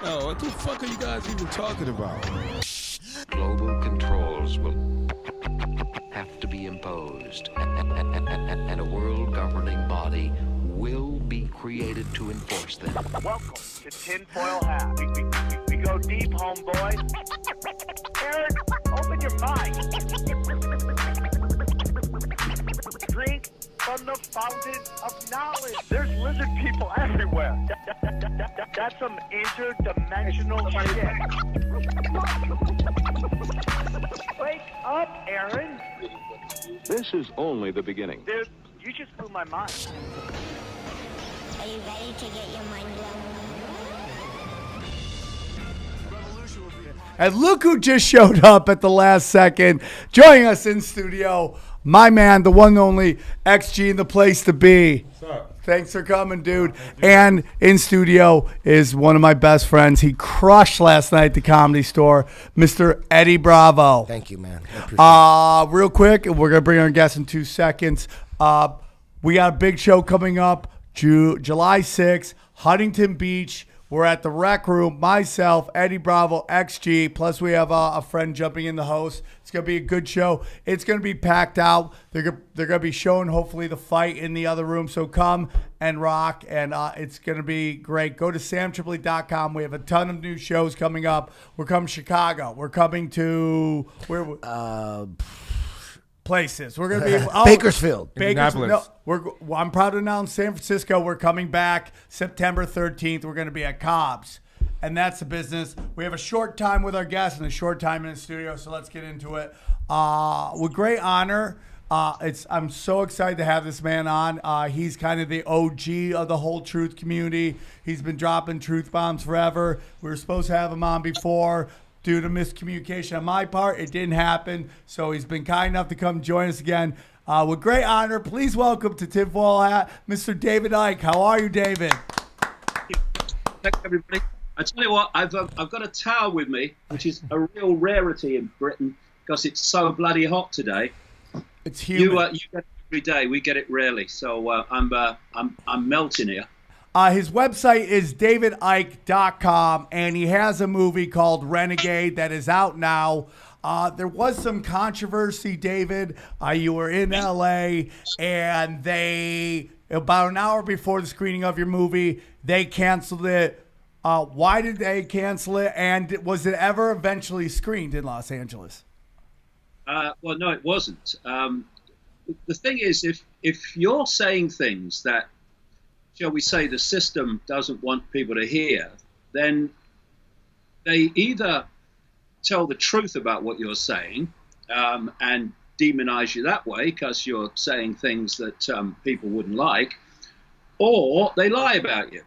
Oh, what the fuck are you guys even talking about? Global controls will have to be imposed, and a world governing body will be created to enforce them. Welcome to Tinfoil Hat. We go deep, homeboy. Aaron, open your mind. Drink from the fountain of knowledge. There's lizard people everywhere. That's some interdimensional shit. Wake up, Aaron. This is only the beginning. Dude, you just blew my mind. Are you ready to get your mind blown? And look who just showed up at the last second, joining us in studio, my man, the one and only XG in the place to be. What's up? Thanks for coming, dude. And in studio is one of my best friends. He crushed last night at the Comedy Store, Mr. Eddie Bravo. Thank you, man. I appreciate it. Real quick, we're going to bring our guest in 2 seconds. We got a big show coming up, July 6th, Huntington Beach. We're at the Rec Room, myself, Eddie Bravo, XG, plus we have a friend jumping in the host. It's going to be a good show. It's going to be packed out. They're going to be showing, hopefully, the fight in the other room. So come and rock, and it's going to be great. Go to samtripoli.com. We have a ton of new shows coming up. We're coming to Chicago. We're coming to places. We're going to be Bakersfield. Indianapolis. No, I'm proud to announce San Francisco. We're coming back September 13th. We're going to be at Cobb's. And that's the business. We have a short time with our guests and a short time in the studio, so let's get into it. With great honor, I'm so excited to have this man on. He's kind of the OG of the whole truth community. He's been dropping truth bombs forever. We were supposed to have him on before. Due to miscommunication on my part, it didn't happen. So he's been kind enough to come join us again. With great honor, please welcome to Tinfoil Hat, Mr. David Icke. How are you, David? Thanks, everybody. I tell you what, I've got a towel with me, which is a real rarity in Britain because it's so bloody hot today. It's humid. You get it every day. We get it rarely. So I'm melting here. His website is davidicke.com, and he has a movie called Renegade that is out now. There was some controversy, David. You were in L.A., and they, about an hour before the screening of your movie, they canceled it. Why did they cancel it, and was it ever eventually screened in Los Angeles? Well, no, it wasn't. The thing is, if you're saying things that, shall we say, the system doesn't want people to hear, then they either tell the truth about what you're saying and demonize you that way because you're saying things that people wouldn't like, or they lie about you.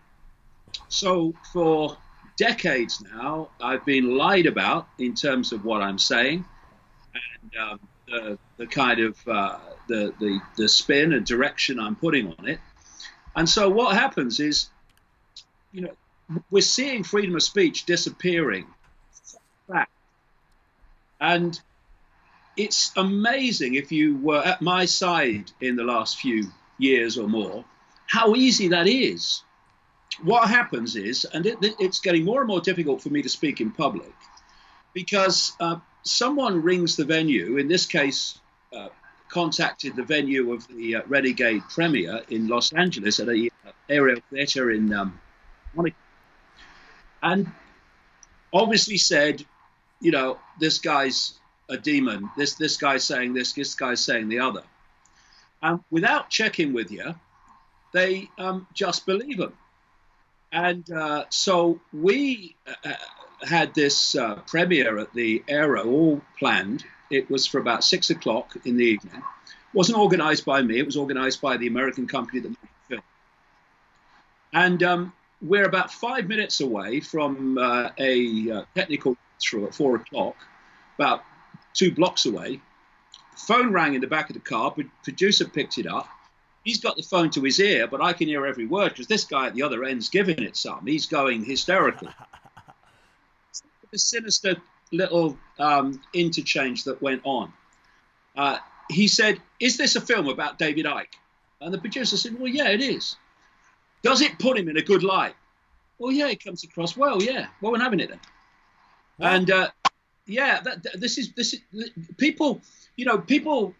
So for decades now, I've been lied about in terms of what I'm saying and the kind of the spin and direction I'm putting on it. And so what happens is, we're seeing freedom of speech disappearing. And it's amazing, if you were at my side in the last few years or more, how easy that is. What happens is, and it's getting more and more difficult for me to speak in public, because someone rings the venue, in this case, contacted the venue of the Renegade premiere in Los Angeles at a aerial theater in Monaco, and obviously said, this guy's a demon. This guy's saying this guy's saying the other. Without checking with you, they just believe him. And so we had this premiere at the Aero all planned. It was for about 6 o'clock in the evening. It wasn't organized by me. It was organized by the American company that made the film. And we're about 5 minutes away from a technical through at 4 o'clock, about 2 blocks away. The phone rang in the back of the car. Producer picked it up. He's got the phone to his ear, but I can hear every word because this guy at the other end's giving it some. He's going hysterical. A sinister little interchange that went on. He said, "Is this a film about David Icke?" And the producer said, "Well, yeah, it is." "Does it put him in a good light?" Well, yeah, it comes across well. Yeah, well, we're having it then. Well, And yeah, this is people. People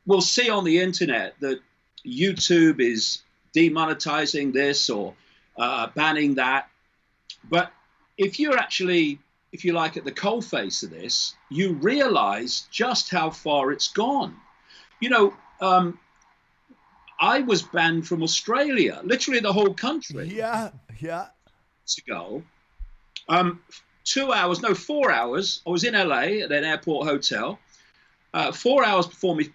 will see on the internet that YouTube is demonetizing this or banning that. But if you're actually, if you like, at the coalface of this, you realize just how far it's gone. You know, I was banned from Australia, literally the whole country. yeah. Ago. 2 hours, no, 4 hours. I was in LA at an airport hotel. 4 hours before my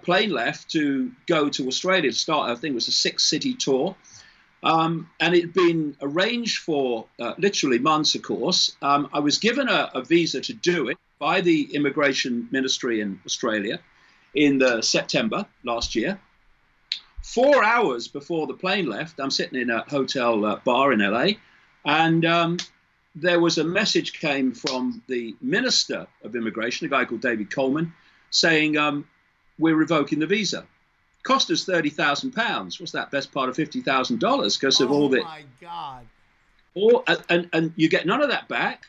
plane left to go to Australia to start, I think it was a 6-city tour. And it had been arranged for literally months, of course. I was given a visa to do it by the Immigration Ministry in Australia in September last year. 4 hours before the plane left, I'm sitting in a hotel bar in LA, and there was a message came from the Minister of Immigration, a guy called David Coleman, saying, we're revoking the visa. Cost us £30,000. What's that? Best part of $50,000 because of all the. Oh my God! And you get none of that back.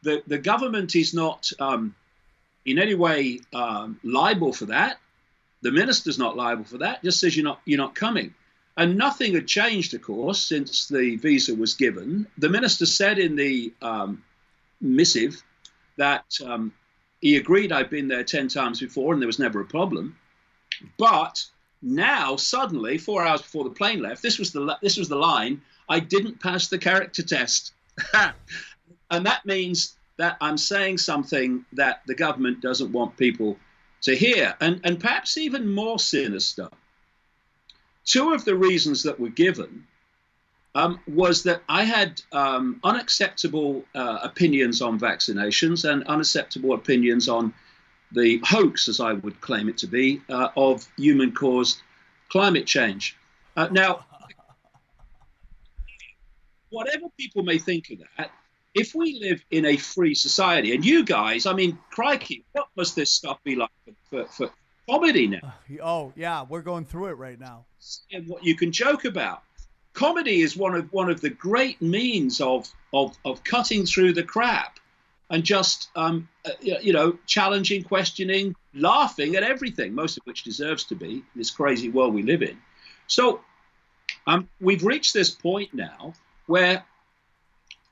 The government is not in any way liable for that. The minister's not liable for that. Just says you're not coming. And nothing had changed, of course, since the visa was given. The minister said in the missive that he agreed I'd been there 10 times before and there was never a problem. But now, suddenly, 4 hours before the plane left, this was the line, I didn't pass the character test. And that means that I'm saying something that the government doesn't want people to hear. And perhaps even more sinister, two of the reasons that were given was that I had unacceptable opinions on vaccinations and unacceptable opinions on the hoax, as I would claim it to be, of human-caused climate change. Now, whatever people may think of that, if we live in a free society, and you guys, I mean, crikey, what must this stuff be like for comedy now? Oh yeah, we're going through it right now. And what you can joke about. Comedy is one of the great means of cutting through the crap and just challenging, questioning, laughing at everything, most of which deserves to be in this crazy world we live in. So we've reached this point now where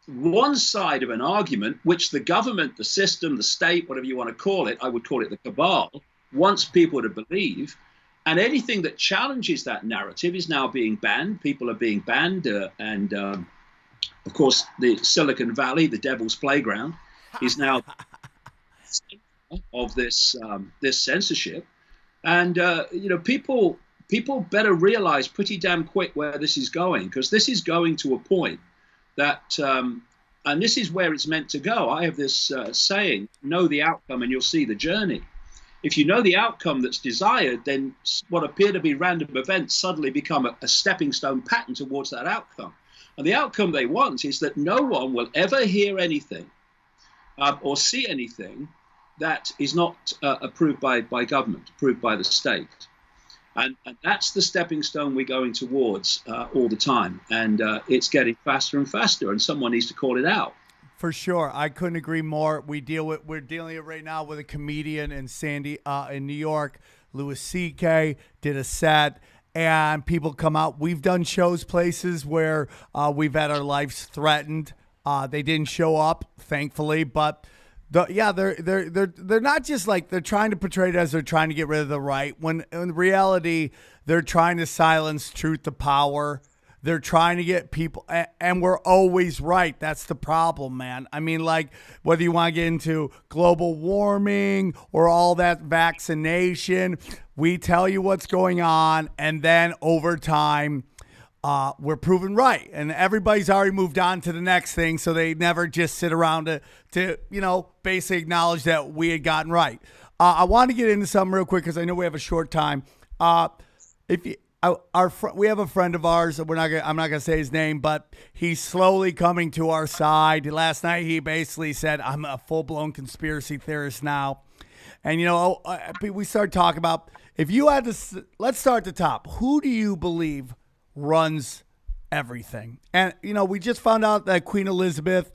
one side of an argument, which the government, the system, the state, whatever you want to call it, I would call it the cabal, wants people to believe, and anything that challenges that narrative is now being banned. People are being banned, and of course, the Silicon Valley, the devil's playground, is now of this censorship, and people better realize pretty damn quick where this is going, because this is going to a point that, and this is where it's meant to go. I have this saying: know the outcome, and you'll see the journey. If you know the outcome that's desired, then what appear to be random events suddenly become a stepping stone pattern towards that outcome. And the outcome they want is that no one will ever hear anything or see anything that is not approved by government, approved by the state. And that's the stepping stone we're going towards all the time. And it's getting faster and faster, and someone needs to call it out. For sure. I couldn't agree more. We're dealing it right now with a comedian in New York. Louis C.K. did a set, and people come out. We've done shows places where we've had our lives threatened. They didn't show up, thankfully, but they're not just like they're trying to portray it as they're trying to get rid of the right, when in reality they're trying to silence truth to power. They're trying to get people, and we're always right. That's the problem, man. I mean, like, whether you want to get into global warming or all that vaccination, we tell you what's going on, and then over time, we're proven right. And everybody's already moved on to the next thing, so they never just sit around to basically acknowledge that we had gotten right. I want to get into something real quick because I know we have a short time. We have a friend of ours. I'm not gonna say his name, but he's slowly coming to our side. Last night he basically said, "I'm a full-blown conspiracy theorist now," and we started talking about, if you had to, let's start at the top. Who do you believe runs everything. And, we just found out that Queen Elizabeth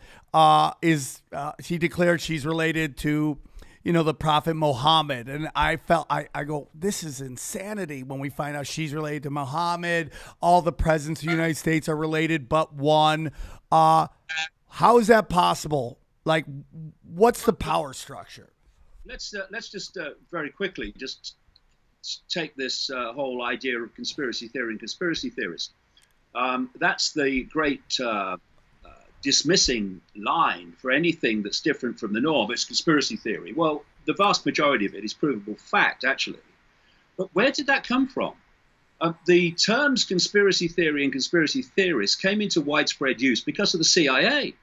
she declared she's related to, the Prophet Muhammad. And I go, this is insanity when we find out she's related to Muhammad. All the presidents of the United States are related but one. How is that possible? Like, what's the power structure? Let's just very quickly just take this whole idea of conspiracy theory and conspiracy theorists. That's the great dismissing line for anything that's different from the norm. It's conspiracy theory. Well, the vast majority of it is provable fact, actually. But where did that come from? The terms conspiracy theory and conspiracy theorists came into widespread use because of the CIA.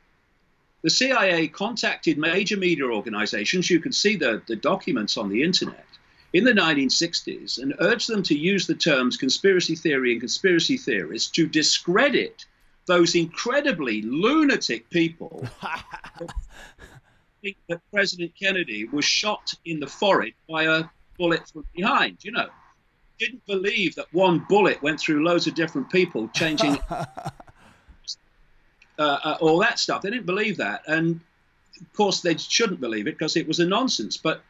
The CIA contacted major media organizations, you can see the documents on the internet, in the 1960s and urged them to use the terms conspiracy theory and conspiracy theorists to discredit those incredibly lunatic people that think that President Kennedy was shot in the forehead by a bullet from behind. Didn't believe that one bullet went through loads of different people, changing all that stuff. They didn't believe that. And of course, they shouldn't believe it because it was a nonsense. But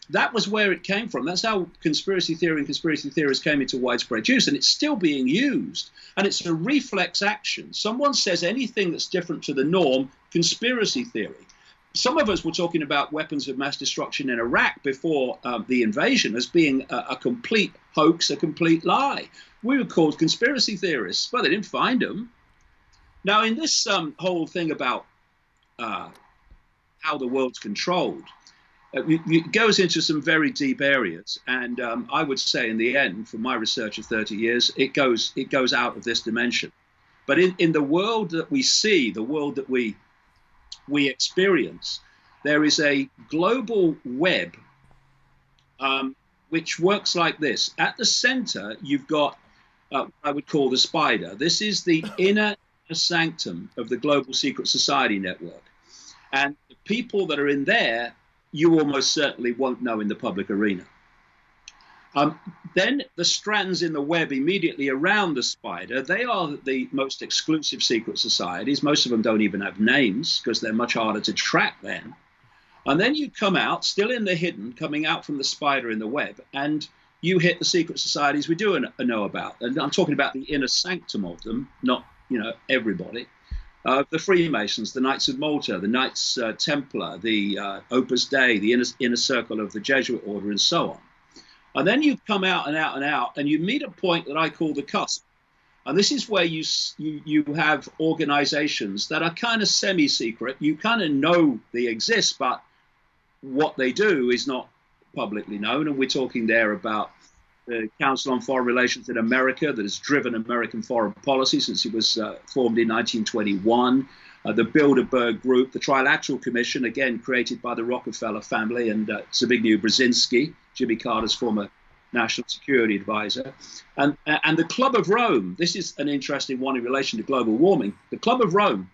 that was where it came from. That's how conspiracy theory and conspiracy theories came into widespread use, and it's still being used. And it's a reflex action. Someone says anything that's different to the norm, conspiracy theory. Some of us were talking about weapons of mass destruction in Iraq before the invasion as being a complete hoax, a complete lie. We were called conspiracy theorists, but they didn't find them. Now, in this whole thing about how the world's controlled, it goes into some very deep areas, and I would say, in the end, from my research of 30 years, it goes out of this dimension. But in the world that we see, the world that we experience, there is a global web which works like this. At the center, you've got what I would call the spider. This is the inner sanctum of the global secret society network, and the people that are in there, you almost certainly won't know in the public arena. Then the strands in the web immediately around the spider, they are the most exclusive secret societies. Most of them don't even have names because they're much harder to track then. And then you come out, still in the hidden, coming out from the spider in the web, and you hit the secret societies we do know about. And I'm talking about the inner sanctum of them, not everybody. The Freemasons, the Knights of Malta, the Knights Templar, the Opus Dei, the inner circle of the Jesuit order, and so on. And then you come out and out and out, and you meet a point that I call the cusp. And this is where you have organizations that are kind of semi-secret. You kind of know they exist, but what they do is not publicly known. And we're talking there about the Council on Foreign Relations in America that has driven American foreign policy since it was formed in 1921. The Bilderberg Group, the Trilateral Commission, again created by the Rockefeller family and Zbigniew Brzezinski, Jimmy Carter's former national security advisor, and the Club of Rome. This is an interesting one in relation to global warming. The Club of Rome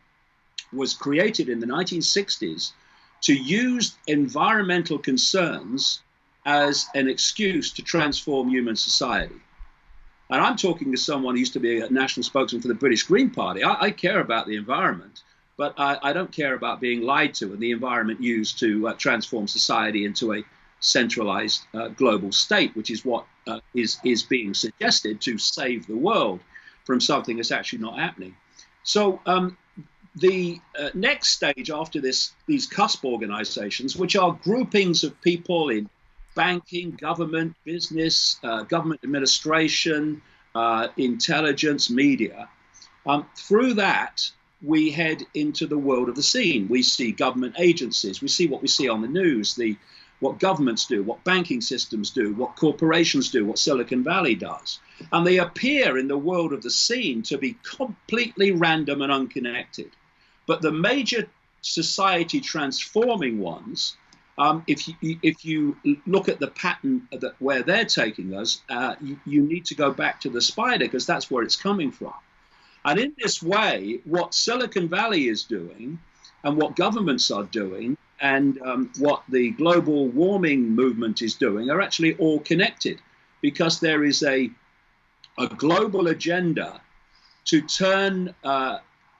was created in the 1960s to use environmental concerns as an excuse to transform human society. And I'm talking to someone who used to be a national spokesman for the British Green Party. I care about the environment, but I don't care about being lied to and the environment used to transform society into a centralized global state, which is what is being suggested to save the world from something that's actually not happening. So the next stage after these cusp organizations, which are groupings of people in banking, government, business, government administration, intelligence, media. Through that, we head into the world of the scene. We see government agencies. We see what we see on the news, what governments do, what banking systems do, what corporations do, what Silicon Valley does. And they appear in the world of the scene to be completely random and unconnected. But the major society transforming ones, if you look at the pattern where they're taking us, you need to go back to the spider because that's where it's coming from. And in this way, what Silicon Valley is doing and what governments are doing and what the global warming movement is doing are actually all connected because there is a global agenda to turn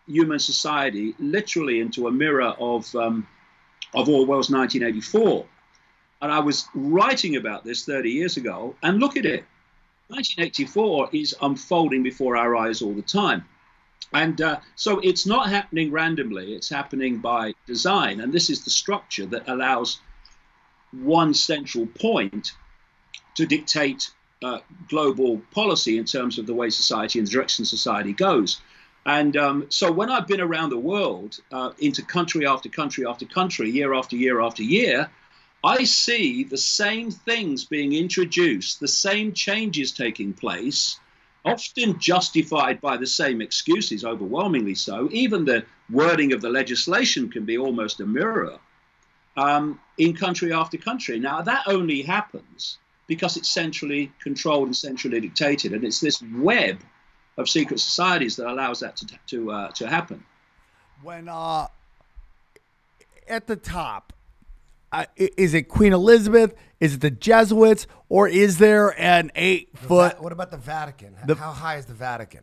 human society literally into a mirror of Orwell's 1984. And I was writing about this 30 years ago, and look at it. 1984 is unfolding before our eyes all the time. And so it's not happening randomly, it's happening by design. And this is the structure that allows one central point to dictate global policy in terms of the way society and the direction society goes. And so when I've been around the world, into country after country after country, year after year after year, I see the same things being introduced, the same changes taking place, often justified by the same excuses, overwhelmingly so. Even the wording of the legislation can be almost a mirror in country after country. Now, that only happens because it's centrally controlled and centrally dictated. And it's this web of secret societies that allows that to happen. When at the top, is it Queen Elizabeth? Is it the Jesuits? Or is there an 8-foot? What about the Vatican? How high is the Vatican?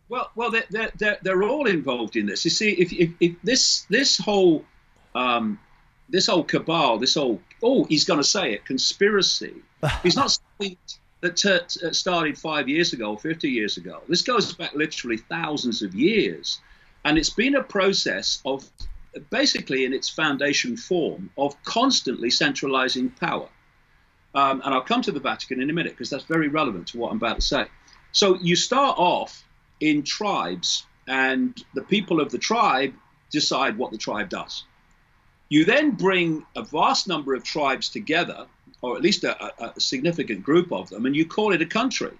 Well, they're all involved in this. You see, if this whole cabal, this whole he's going to say it, conspiracy. He's not something that started 5 years ago or 50 years ago. This goes back literally thousands of years, and it's been a process of, basically in its foundation form, of constantly centralizing power. And I'll come to the Vatican in a minute because that's very relevant to what I'm about to say. So you start off in tribes, and the people of the tribe decide what the tribe does. You then bring a vast number of tribes together, or at least a significant group of them, and you call it a country.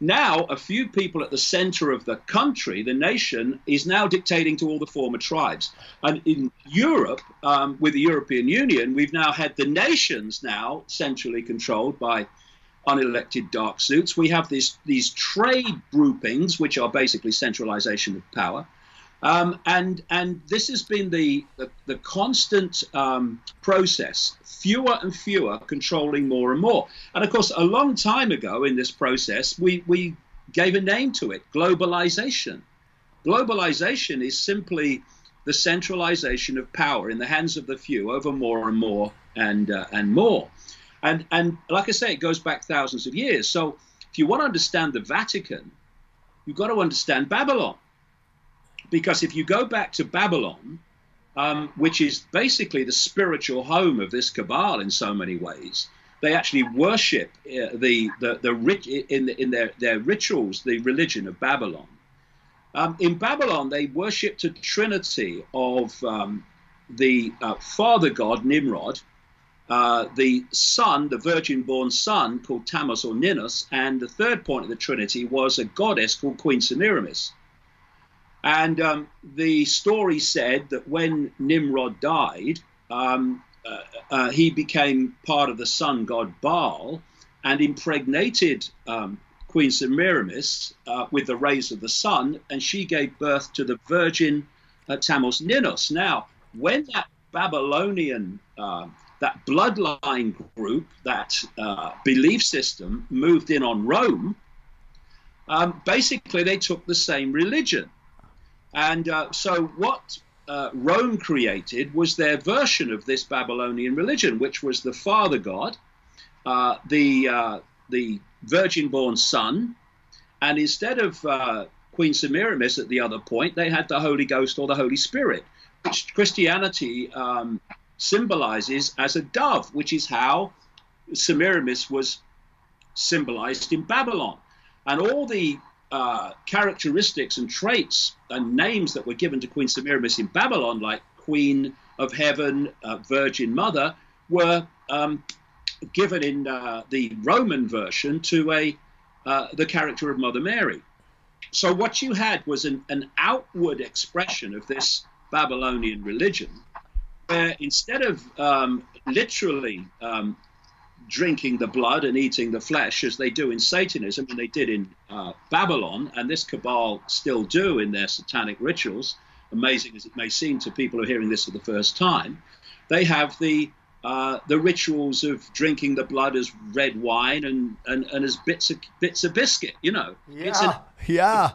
Now, a few people at the center of the country, the nation, is now dictating to all the former tribes. And in Europe, with the European Union, we've now had the nations now centrally controlled by unelected dark suits. We have these trade groupings, which are basically centralization of power. And this has been the constant process, fewer and fewer controlling more and more. And of course, a long time ago in this process, we gave a name to it: globalization. Globalization is simply the centralization of power in the hands of the few over more and more and more. And like I say, it goes back thousands of years. So if you want to understand the Vatican, you've got to understand Babylon. Because if you go back to Babylon, which is basically the spiritual home of this cabal in so many ways, they actually worship in their rituals the religion of Babylon. In Babylon, they worshipped a trinity of the father god Nimrod, the son, the virgin-born son called Tammuz or Ninus, and the third point of the trinity was a goddess called Queen Semiramis. And the story said that when Nimrod died, he became part of the sun god Baal and impregnated Queen Semiramis with the rays of the sun, and she gave birth to the virgin Tammuz Ninus. Now, when that Babylonian, that bloodline group, that belief system moved in on Rome, basically they took the same religion. And so what Rome created was their version of this Babylonian religion, which was the father god, the virgin-born son, and instead of Queen Semiramis at the other point, they had the Holy Ghost or the Holy Spirit, which Christianity symbolizes as a dove, which is how Semiramis was symbolized in Babylon. And all the characteristics and traits and names that were given to Queen Semiramis in Babylon, like Queen of Heaven, Virgin Mother, were given in the Roman version to the character of Mother Mary. So what you had was an outward expression of this Babylonian religion, where instead of literally drinking the blood and eating the flesh, as they do in Satanism, and they did in Babylon, and this cabal still do in their satanic rituals, amazing as it may seem to people who are hearing this for the first time, they have the rituals of drinking the blood as red wine and as bits of biscuit, you know. Yeah, yeah.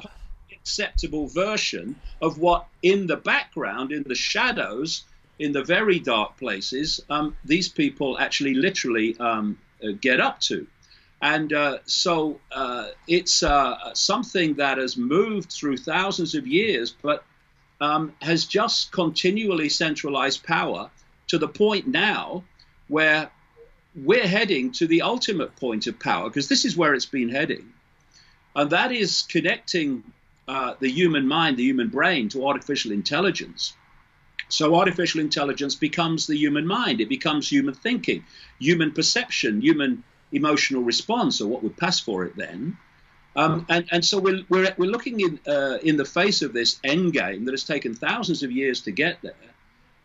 acceptable version of what in the background, in the shadows, in the very dark places, these people actually literally get up to. And so it's something that has moved through thousands of years, but has just continually centralized power to the point now where we're heading to the ultimate point of power, because this is where it's been heading. And that is connecting the human mind, the human brain, to artificial intelligence. So artificial intelligence becomes the human mind. It becomes human thinking, human perception, human emotional response, or what would pass for it then. And so we're looking in the face of this end game that has taken thousands of years to get there.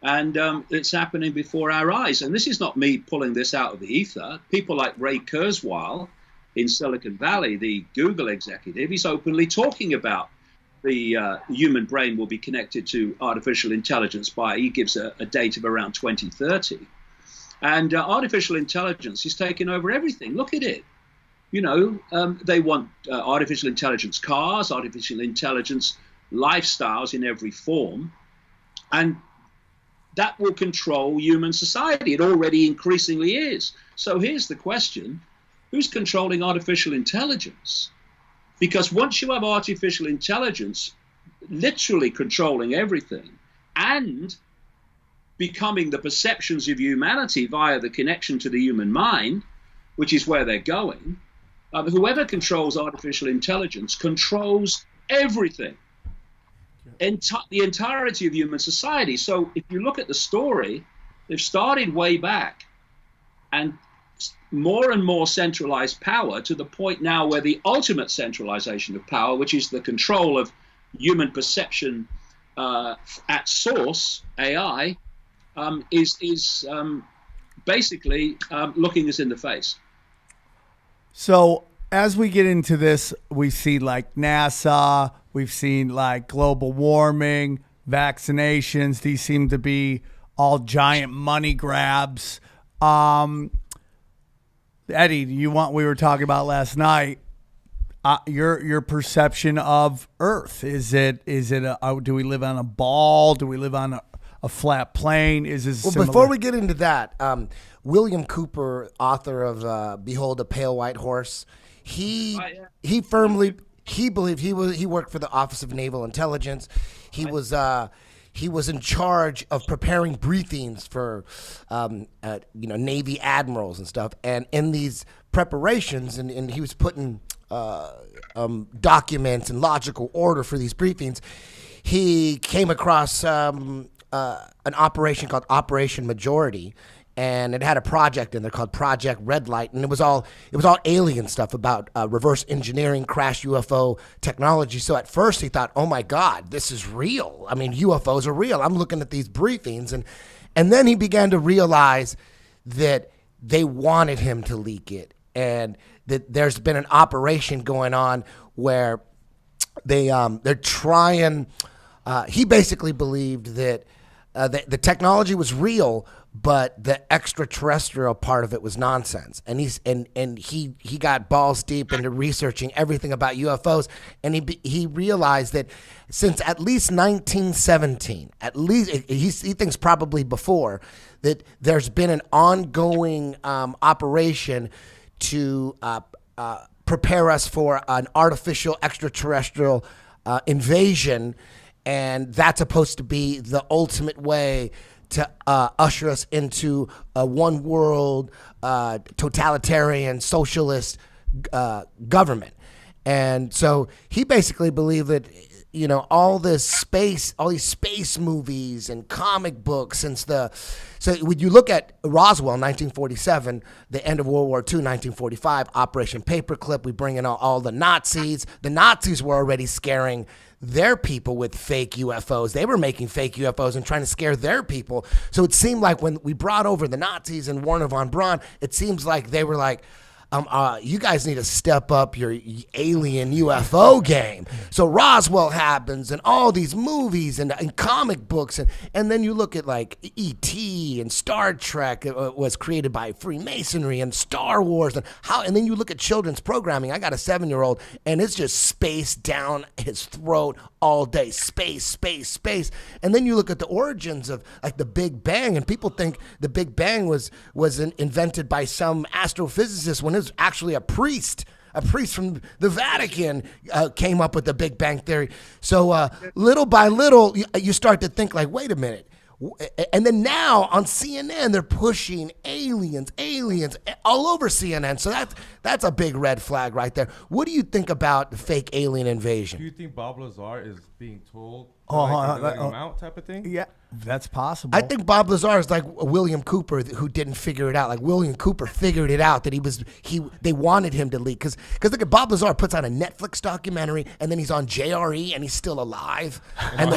And it's happening before our eyes. And this is not me pulling this out of the ether. People like Ray Kurzweil in Silicon Valley, the Google executive, he's openly talking about the human brain will be connected to artificial intelligence by, he gives a date of around 2030. And artificial intelligence is taking over everything. Look at it. You know, they want artificial intelligence cars, artificial intelligence lifestyles in every form. And that will control human society. It already increasingly is. So here's the question. Who's controlling artificial intelligence? Because once you have artificial intelligence literally controlling everything and becoming the perceptions of humanity via the connection to the human mind, which is where they're going, whoever controls artificial intelligence controls everything, the entirety of human society. So if you look at the story, they've started way back and more centralized power to the point now where the ultimate centralization of power, which is the control of human perception at source, AI, is basically looking us in the face. So as we get into this, we see like NASA, we've seen like global warming, vaccinations. These seem to be all giant money grabs. Eddie, we were talking about last night, your perception of Earth. Is it do we live on a ball? Do we live on a flat plane? Is this well, similar? Before we get into that, William Cooper, author of Behold a Pale White Horse, he believed he worked for the Office of Naval Intelligence. He was in charge of preparing briefings for Navy admirals and stuff. And in these preparations, and he was putting documents in logical order for these briefings, he came across an operation called Operation Majority. And it had a project in there called Project Red Light, and it was all alien stuff about reverse engineering, crash UFO technology. So at first he thought, "Oh my God, this is real. I mean, UFOs are real." I'm looking at these briefings, and then he began to realize that they wanted him to leak it, and that there's been an operation going on where they're trying. He basically believed that the technology was real, but the extraterrestrial part of it was nonsense. And he got balls deep into researching everything about UFOs, and he realized that since at least 1917, he thinks probably before, that there's been an ongoing operation to prepare us for an artificial extraterrestrial invasion, and that's supposed to be the ultimate way to usher us into a one world, totalitarian, socialist government. And so he basically believed that, all these space movies and comic books so when you look at Roswell, 1947, the end of World War II, 1945, Operation Paperclip, we bring in all the Nazis. The Nazis were already scaring their people with fake UFOs. They were making fake UFOs and trying to scare their people. So it seemed like when we brought over the Nazis and Werner von Braun, it seems like they were like, you guys need to step up your alien UFO game. So Roswell happens, and all these movies and comic books, and then you look at like E.T. and Star Trek was created by Freemasonry, and Star Wars, and then you look at children's programming. I got a 7-year-old, and it's just space down his throat all day, space, space, space. And then you look at the origins of like the Big Bang, and people think the Big Bang was invented by some astrophysicist when it was actually a priest. A priest from the Vatican came up with the Big Bang theory. So little by little, you start to think like, wait a minute. And then now on CNN, they're pushing aliens all over CNN. So that's a big red flag right there. What do you think about the fake alien invasion? Do you think Bob Lazar is being told Oh, let him out type of thing? Yeah, that's possible. I think Bob Lazar is like William Cooper who didn't figure it out. Like William Cooper figured it out that they wanted him to leak. Because look at Bob Lazar puts on a Netflix documentary and then he's on JRE and he's still alive. And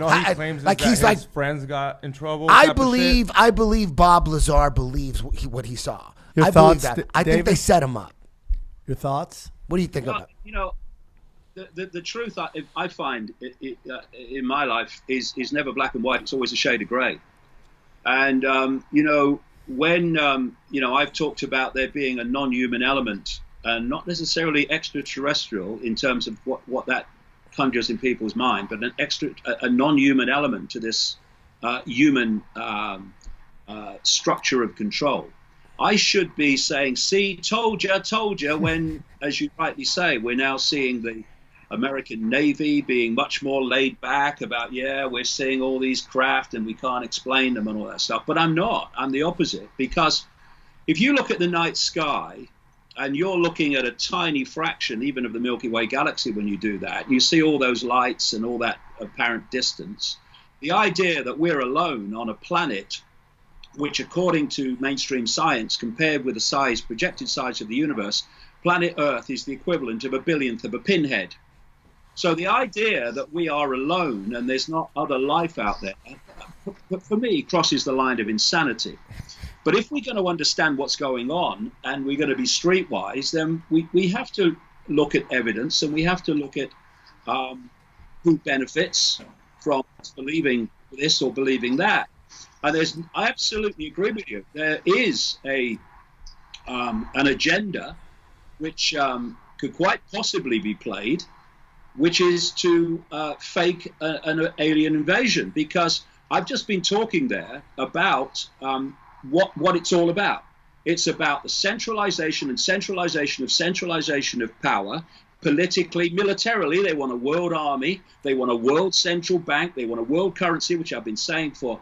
all he claims is like that he's his like friends got in trouble. I believe Bob Lazar believes what he saw. Your I thoughts, believe that. I think David? they set him up. Your thoughts? What do you think about? The truth I find in my life is never black and white. It's always a shade of grey. And when I've talked about there being a non-human element, and not necessarily extraterrestrial in terms of what that conjures in people's mind, but a non-human element to this human structure of control. I should be saying, see, told you, when, as you rightly say, we're now seeing the American Navy being much more laid back about, we're seeing all these craft and we can't explain them and all that stuff. But I'm not. I'm the opposite. Because if you look at the night sky and you're looking at a tiny fraction even of the Milky Way galaxy when you do that, you see all those lights and all that apparent distance. The idea that we're alone on a planet which, according to mainstream science, compared with the projected size of the universe, planet Earth is the equivalent of a billionth of a pinhead. So the idea that we are alone and there's not other life out there, for me, crosses the line of insanity. But if we're going to understand what's going on and we're going to be streetwise, then we have to look at evidence and we have to look at who benefits from believing this or believing that. And I absolutely agree with you. There is an agenda which could quite possibly be played, which is to fake an alien invasion. Because I've just been talking there about what it's all about. It's about the centralization of power, politically, militarily. They want a world army. They want a world central bank. They want a world currency, which I've been saying for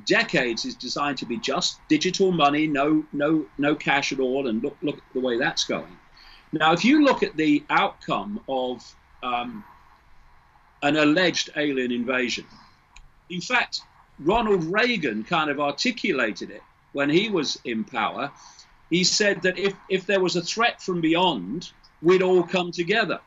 decades is designed to be just digital money, no cash at all, and look at the way that's going. Now, if you look at the outcome of an alleged alien invasion, in fact, Ronald Reagan kind of articulated it when he was in power. He said that if there was a threat from beyond, we'd all come together.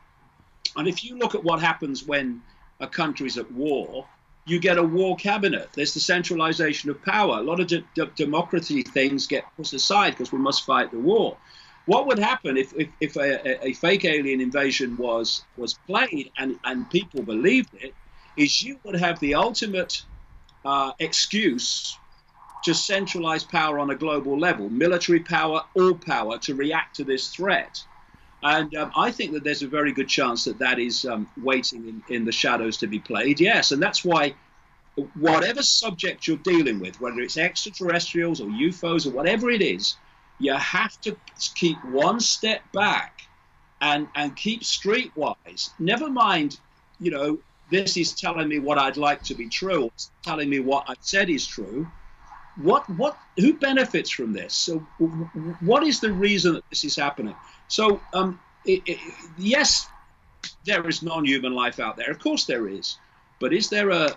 And if you look at what happens when a country's at war, you get a war cabinet. There's the centralization of power. A lot of democracy things get put aside because we must fight the war. What would happen if a fake alien invasion was played and people believed it, is you would have the ultimate excuse to centralize power on a global level, military power, all power, to react to this threat. And I think that there's a very good chance that is waiting in the shadows to be played, yes. And that's why whatever subject you're dealing with, whether it's extraterrestrials or UFOs or whatever it is, you have to keep one step back and keep streetwise. Never mind, this is telling me what I'd like to be true, or telling me what I've said is true. Who benefits from this? So what is the reason that this is happening? So yes, there is non-human life out there. Of course there is. But is there a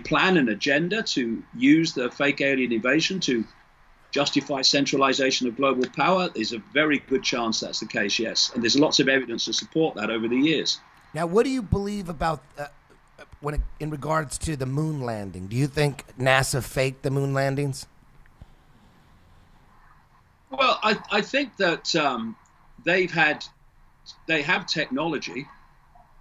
plan, an agenda to use the fake alien invasion to justify centralization of global power? There's a very good chance that's the case, yes. And there's lots of evidence to support that over the years. Now, what do you believe about in regards to the moon landing? Do you think NASA faked the moon landings? Well, I think that they have technology.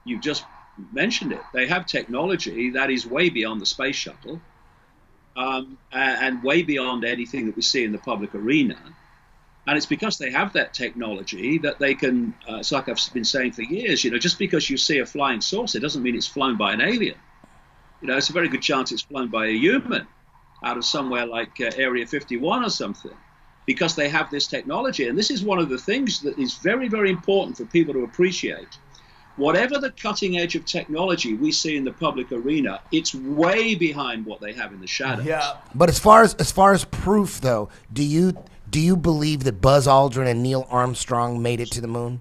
You've just mentioned it. They have technology that is way beyond the space shuttle, and way beyond anything that we see in the public arena. And it's because they have that technology that they can, it's like I've been saying for years, just because you see a flying saucer doesn't mean it's flown by an alien. It's a very good chance it's flown by a human out of somewhere like Area 51 or something, because they have this technology. And this is one of the things that is very, very important for people to appreciate. Whatever the cutting edge of technology we see in the public arena, it's way behind what they have in the shadows. Yeah. But as far as proof, though, do you believe that Buzz Aldrin and Neil Armstrong made it to the moon?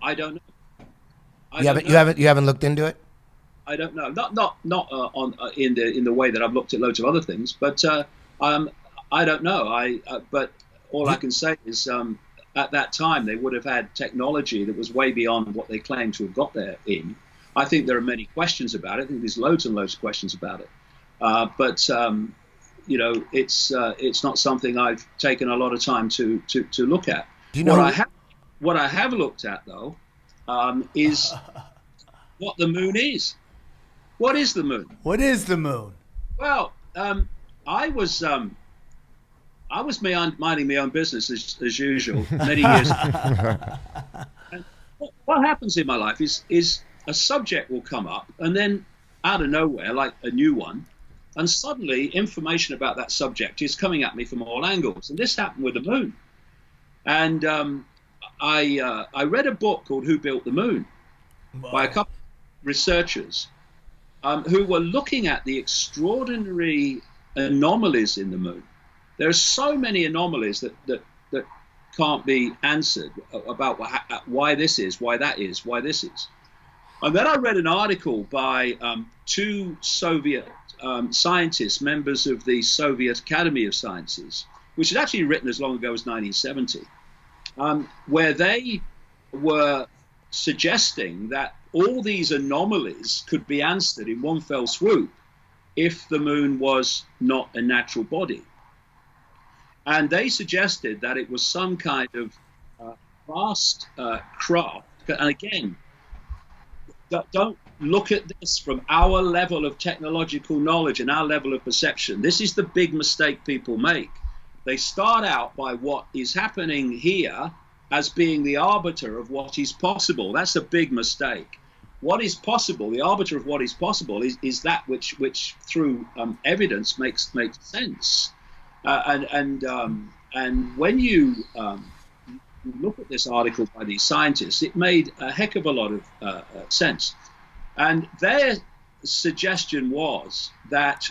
I don't know. You haven't looked into it? I don't know. Not in the way that I've looked at loads of other things, but I don't know. But all I can say is at that time they would have had technology that was way beyond what they claim to have got there in. I think there are many questions about it. I think there's loads and loads of questions about it. But it's not something I've taken a lot of time to look at. Do you know what I have looked at though is what the moon is. What is the moon? What is the moon? Well, I was minding my own business as usual many years ago. And what happens in my life is a subject will come up, and then out of nowhere, like a new one, and suddenly information about that subject is coming at me from all angles. And this happened with the moon. And I read a book called Who Built the Moon by a couple of researchers who were looking at the extraordinary anomalies in the moon. There are so many anomalies that can't be answered about why this is, why that is, why this is. And then I read an article by two Soviet scientists, members of the Soviet Academy of Sciences, which is actually written as long ago as 1970, where they were suggesting that all these anomalies could be answered in one fell swoop if the moon was not a natural body. And they suggested that it was some kind of vast craft. And again, don't look at this from our level of technological knowledge and our level of perception. This is the big mistake people make. They start out by what is happening here as being the arbiter of what is possible. That's a big mistake. What is possible, the arbiter of what is possible, is that which through evidence makes sense. And when you look at this article by these scientists, it made a heck of a lot of sense. And their suggestion was that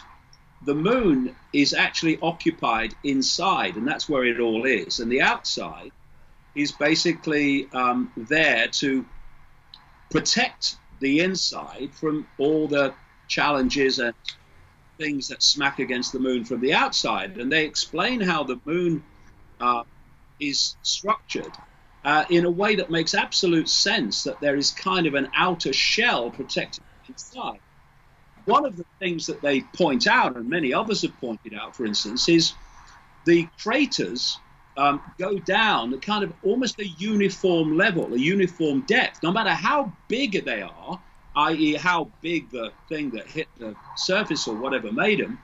the moon is actually occupied inside, and that's where it all is. And the outside is basically there to protect the inside from all the challenges and things that smack against the moon from the outside. And they explain how the moon is structured in a way that makes absolute sense, that there is kind of an outer shell protecting the inside. One of the things that they point out, and many others have pointed out, for instance, is the craters go down at kind of almost a uniform level, a uniform depth, no matter how big they are, i.e. how big the thing that hit the surface or whatever made them,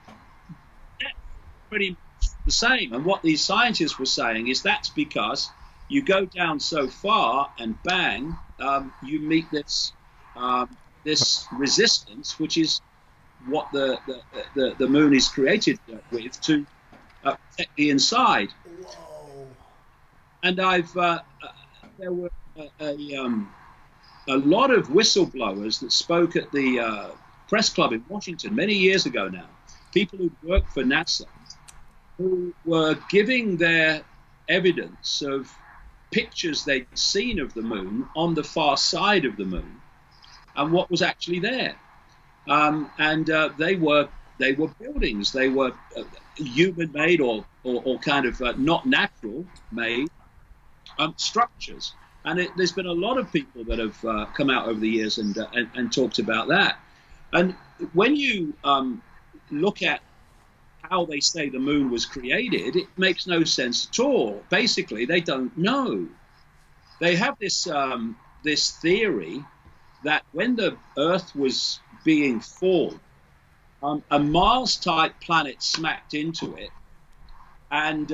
pretty much the same. And what these scientists were saying is that's because you go down so far and bang, you meet this this resistance, which is what the moon is created with to protect the inside. Whoa. And there were a lot of whistleblowers that spoke at the press club in Washington many years ago now, people who worked for NASA, who were giving their evidence of pictures they'd seen of the moon on the far side of the moon and what was actually there. They were buildings, they were human-made or kind of not natural-made structures. And there's been a lot of people that have come out over the years and talked about that. And when you look at how how they say the moon was created, it makes no sense at all. Basically, they don't know. They have this this theory that when the Earth was being formed, a Mars-type planet smacked into it, and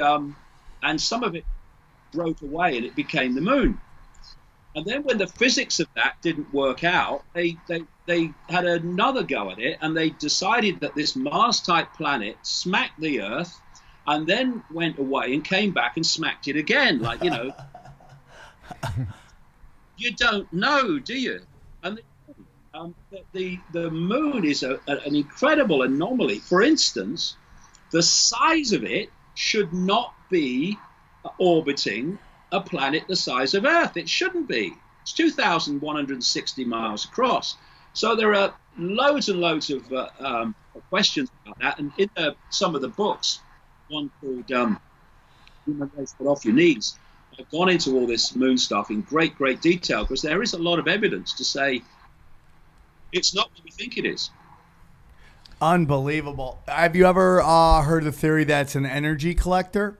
some of it broke away, and it became the moon. And then when the physics of that didn't work out, they had another go at it, and they decided that this Mars-type planet smacked the Earth, and then went away and came back and smacked it again. Like, you know, you don't know, do you? And the moon is an incredible anomaly. For instance, the size of it should not be orbiting a planet the size of Earth. It shouldn't be. It's 2,160 miles across. So there are loads and loads of questions about that. And in some of the books, one called Human Race Get Off Your Knees, I've gone into all this moon stuff in great detail, because there is a lot of evidence to say it's not what we think it is. Unbelievable. Have you ever heard the theory that it's an energy collector?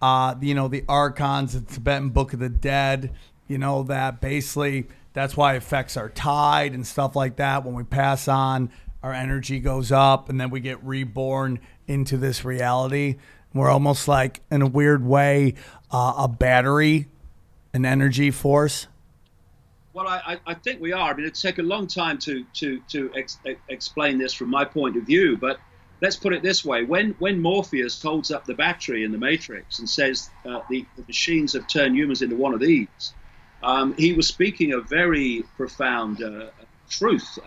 You know, the archons, the Tibetan Book of the Dead, you know, that basically that's why it affects our tide and stuff like that. When we pass on, our energy goes up, and then we get reborn into this reality. We're almost like, in a weird way, a battery, an energy force. Well, I think we are. I mean, it'd take a long time to explain this from my point of view, but let's put it this way. When Morpheus holds up the battery in the Matrix and says the machines have turned humans into one of these, he was speaking a very profound truth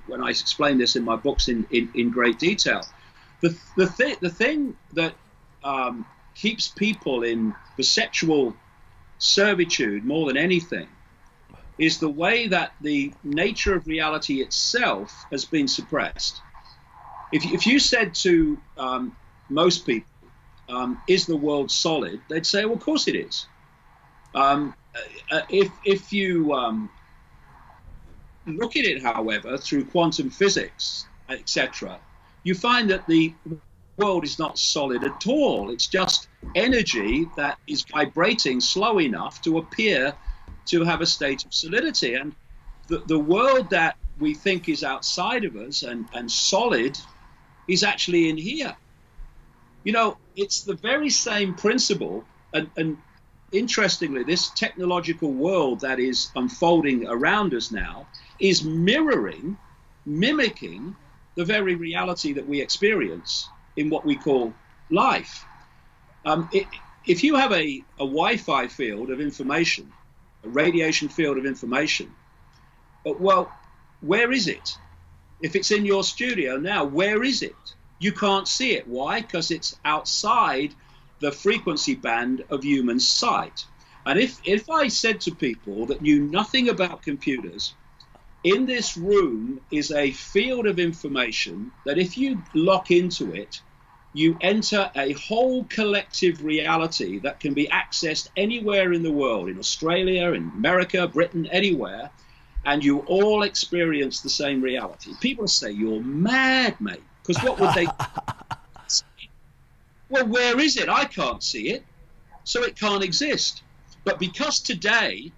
when I explain this in my books in great detail. The thing that keeps people in perceptual servitude more than anything is the way that the nature of reality itself has been suppressed. If you said to most people, is the world solid? They'd say, well, of course it is. If you look at it, however, through quantum physics, etc., you find that the world is not solid at all. It's just energy that is vibrating slow enough to appear to have a state of solidity. And the world that we think is outside of us and solid is actually in here. You know, it's the very same principle. And interestingly, this technological world that is unfolding around us now is mimicking the very reality that we experience in what we call life. If you have a Wi-Fi field of information, a radiation field of information, well, where is it? If it's in your studio now, where is it? You can't see it. Why? Because it's outside the frequency band of human sight. And if I said to people that knew nothing about computers, in this room is a field of information that if you lock into it, you enter a whole collective reality that can be accessed anywhere in the world, in Australia, in America, Britain, anywhere, and you all experience the same reality. People say, you're mad, mate, because what would they say? Well, where is it? I can't see it, so it can't exist. But because today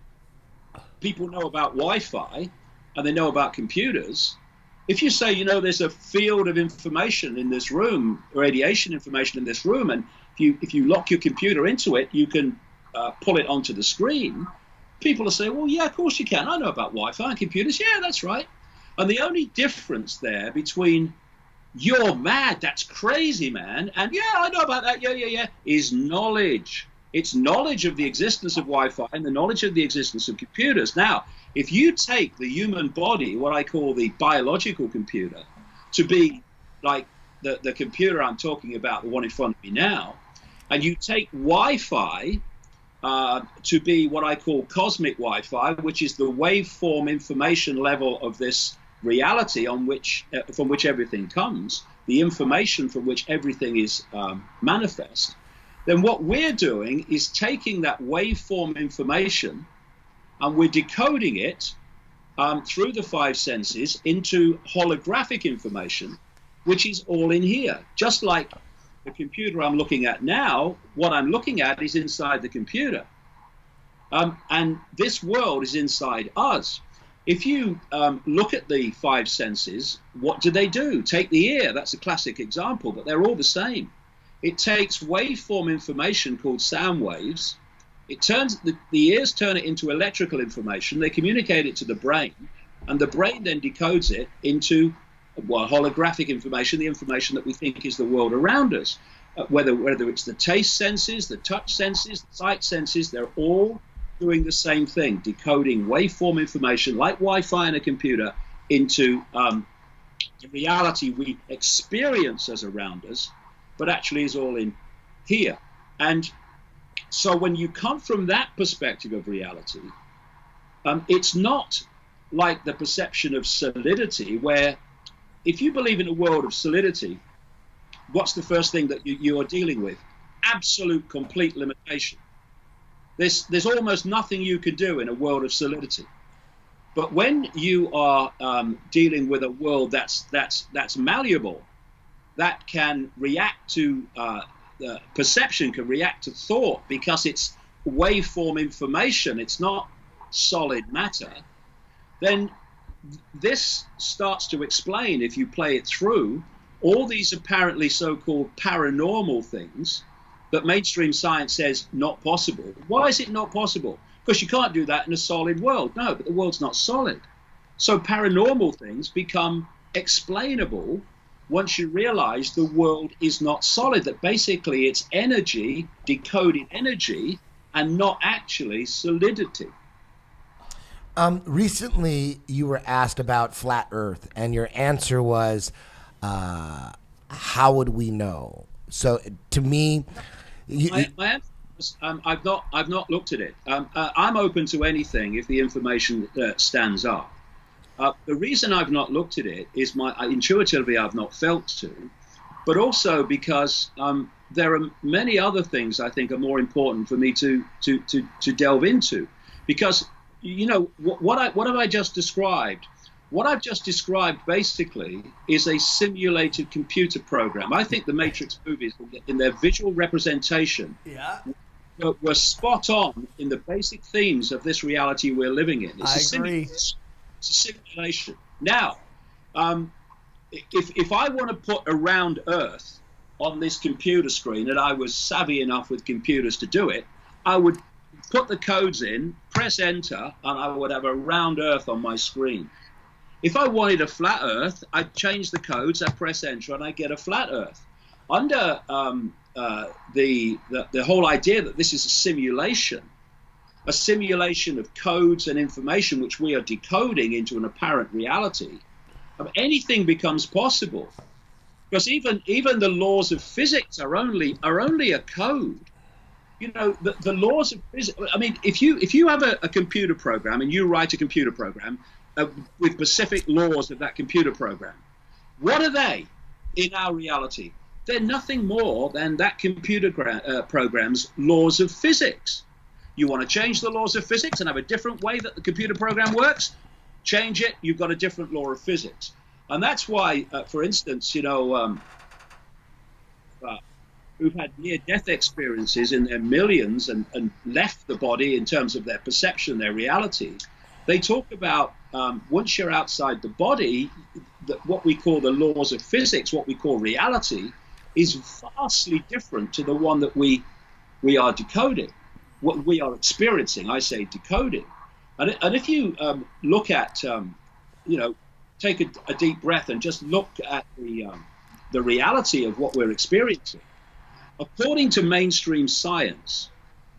people know about Wi-Fi and they know about computers, if you say, you know, there's a field of information in this room, radiation information in this room, and if you lock your computer into it, you can pull it onto the screen, people will say, well, yeah, of course you can. I know about Wi-Fi and computers. Yeah, that's right. And the only difference there between you're mad, that's crazy, man, and yeah, I know about that, yeah, is knowledge. It's knowledge of the existence of Wi-Fi and the knowledge of the existence of computers. Now, if you take the human body, what I call the biological computer, to be like the computer I'm talking about, the one in front of me now, and you take Wi-Fi to be what I call cosmic Wi-Fi, which is the waveform information level of this reality on which from which everything comes, the information from which everything is manifest, then what we're doing is taking that waveform information and we're decoding it through the five senses into holographic information, which is all in here. Just like the computer I'm looking at now, what I'm looking at is inside the computer. And this world is inside us. If you look at the five senses, what do they do? Take the ear, that's a classic example, but they're all the same. It takes waveform information called sound waves. It turns the ears turn it into electrical information. They communicate it to the brain, and the brain then decodes it into holographic information, the information that we think is the world around us. Whether it's the taste senses, the touch senses, the sight senses, they're all doing the same thing, decoding waveform information like Wi-Fi in a computer into the reality we experience as around us, but actually is all in here. And so when you come from that perspective of reality, it's not like the perception of solidity, where if you believe in a world of solidity, what's the first thing that you are dealing with? Absolute, complete limitation. There's almost nothing you could do in a world of solidity. But when you are dealing with a world that's malleable, that can react to perception, can react to thought, because it's waveform information, it's not solid matter, then this starts to explain, if you play it through, all these apparently so-called paranormal things that mainstream science says not possible. Why is it not possible? Because you can't do that in a solid world. No, but the world's not solid. So paranormal things become explainable once you realize the world is not solid, that basically it's energy, decoded energy, and not actually solidity. Recently, you were asked about flat Earth, and your answer was, how would we know? So to me, my answer is, I've not looked at it. I'm open to anything if the information stands up. The reason I've not looked at it is intuitively I've not felt to, but also because there are many other things I think are more important for me to delve into. Because, you know, what have I just described? What I've just described basically is a simulated computer program. I think the Matrix movies, in their visual representation, were spot on in the basic themes of this reality we're living in. It's I agree. It's a simulation. Now, if I want to put a round Earth on this computer screen, and I was savvy enough with computers to do it, I would put the codes in, press enter, and I would have a round Earth on my screen. If I wanted a flat Earth, I'd change the codes, I press enter, and I get a flat Earth. Under the whole idea that this is a simulation of codes and information which we are decoding into an apparent reality, anything becomes possible. Because even the laws of physics are only a code. You know, the laws of physics. I mean, if you have a computer program and you write a computer program with specific laws of that computer program, what are they in our reality? They're nothing more than that computer program's laws of physics. You want to change the laws of physics and have a different way that the computer program works? Change it, you've got a different law of physics. And that's why, for instance, you know, who've had near-death experiences in their millions and left the body in terms of their perception, their reality, they talk about once you're outside the body, what we call the laws of physics, what we call reality, is vastly different to the one that we are decoding, what we are experiencing. I say decoding. And if you look at, you know, take a deep breath and just look at the reality of what we're experiencing. According to mainstream science,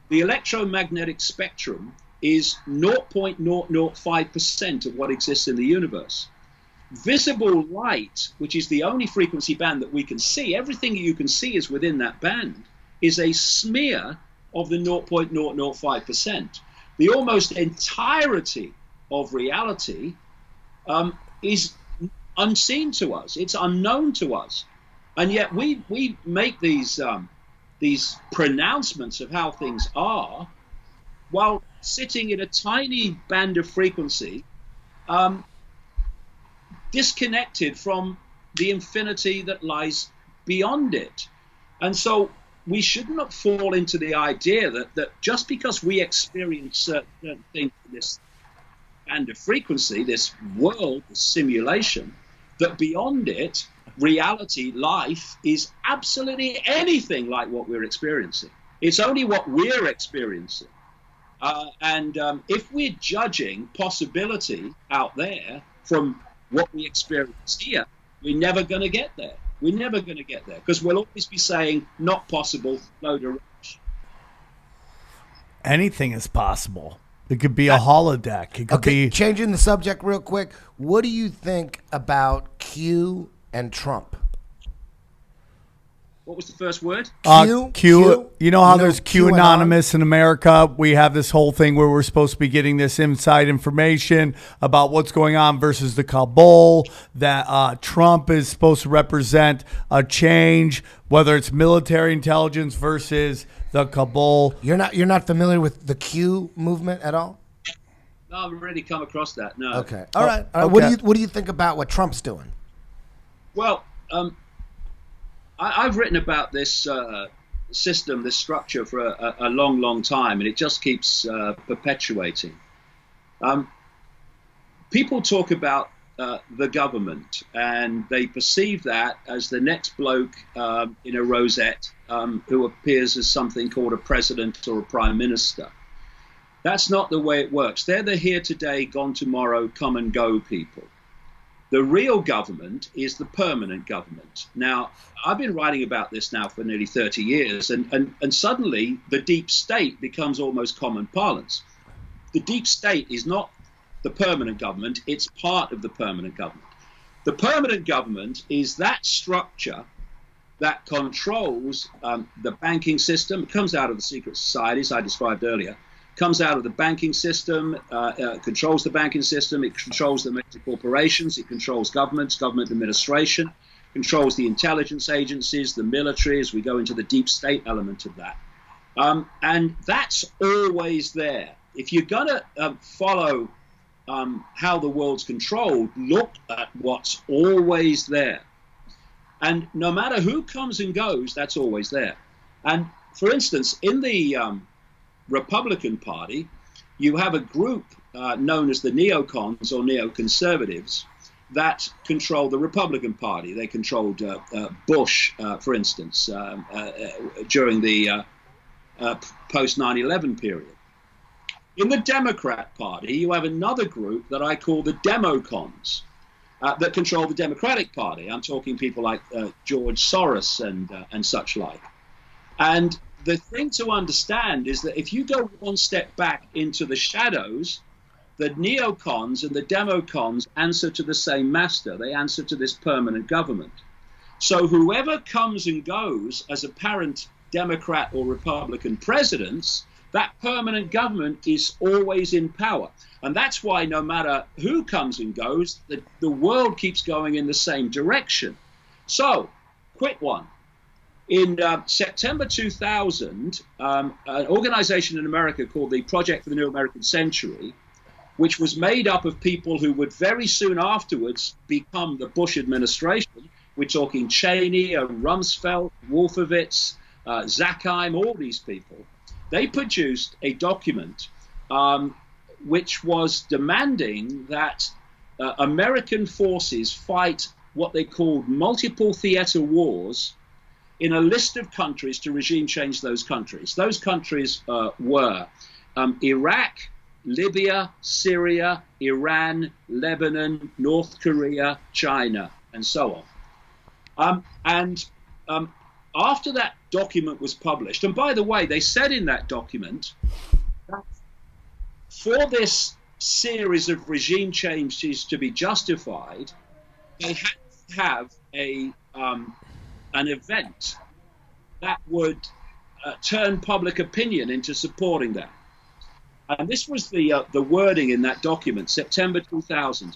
the electromagnetic spectrum is 0.005% of what exists in the universe. Visible light, which is the only frequency band that we can see, everything you can see is within that band, is a smear of the 0.005%. The almost entirety of reality is unseen to us. It's unknown to us. And yet we make these pronouncements of how things are while sitting in a tiny band of frequency, disconnected from the infinity that lies beyond it. And so we should not fall into the idea that just because we experience certain things in this band of frequency, this world, this simulation, that beyond it, reality, life, is absolutely anything like what we're experiencing. It's only what we're experiencing. And if we're judging possibility out there from what we experience here, we're never going to get there. We're never going to get there because we'll always be saying, not possible, load of rubbish. Anything is possible. It could be a holodeck. It could be... Changing the subject real quick, what do you think about Q and Trump? What was the first word? Q. You know how there's Q Anonymous in America? We have this whole thing where we're supposed to be getting this inside information about what's going on versus the Kabul, that Trump is supposed to represent a change, whether it's military intelligence versus the Kabul. You're not familiar with the Q movement at all? No, I've already come across that. No. Okay. All right. Okay. What do you think about what Trump's doing? Well, I've written about this system, this structure for a long, long time, and it just keeps perpetuating. People talk about the government, and they perceive that as the next bloke in a rosette who appears as something called a president or a prime minister. That's not the way it works. They're the here today, gone tomorrow, come and go people. The real government is the permanent government. Now, I've been writing about this now for nearly 30 years, and suddenly the deep state becomes almost common parlance. The deep state is not the permanent government, it's part of the permanent government. The permanent government is that structure that controls the banking system. It comes out of the secret societies I described earlier. Comes out of the banking system, controls the banking system, it controls the major corporations, it controls governments, government administration, controls the intelligence agencies, the military, as we go into the deep state element of that. And that's always there. If you're going to follow how the world's controlled, look at what's always there. And no matter who comes and goes, that's always there. And for instance, in the Republican Party, you have a group known as the neocons or neoconservatives that control the Republican Party. They controlled Bush, for instance, during the post 9/11 period. In the Democrat Party, you have another group that I call the Democons that control the Democratic Party. I'm talking people like George Soros and such like. And the thing to understand is that if you go one step back into the shadows, the neocons and the democons answer to the same master. They answer to this permanent government. So whoever comes and goes as apparent Democrat or Republican presidents, that permanent government is always in power. And that's why no matter who comes and goes, the world keeps going in the same direction. So, quick one. In September 2000, an organization in America called the Project for the New American Century, which was made up of people who would very soon afterwards become the Bush administration. We're talking Cheney, Rumsfeld, Wolfowitz, Zakheim, all these people. They produced a document which was demanding that American forces fight what they called multiple theater wars in a list of countries to regime change those countries. Those countries were Iraq, Libya, Syria, Iran, Lebanon, North Korea, China, and so on. After that document was published, and by the way, they said in that document that for this series of regime changes to be justified, they had to have an event that would turn public opinion into supporting that. And this was the wording in that document, September 2000.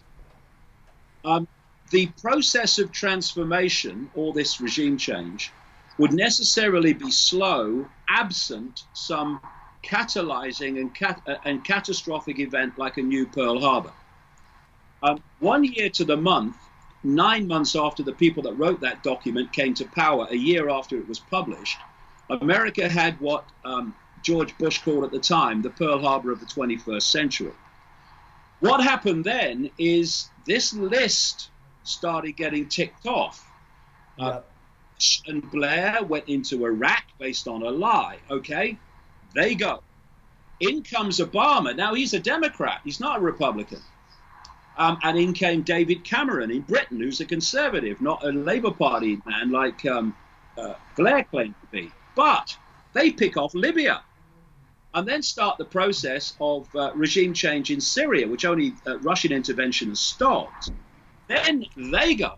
The process of transformation, or this regime change, would necessarily be slow, absent some catalyzing and catastrophic event like a new Pearl Harbor. 1 year to the month 9 months after the people that wrote that document came to power, a year after it was published, America had what George Bush called at the time the Pearl Harbor of the 21st century. What happened then is this list started getting ticked off. Bush and Blair went into Iraq based on a lie. Okay, they go. In comes Obama. Now he's a Democrat. He's not a Republican. And in came David Cameron in Britain, who's a conservative, not a Labour Party man like Blair claimed to be. But they pick off Libya and then start the process of regime change in Syria, which only Russian intervention has stopped. Then they go,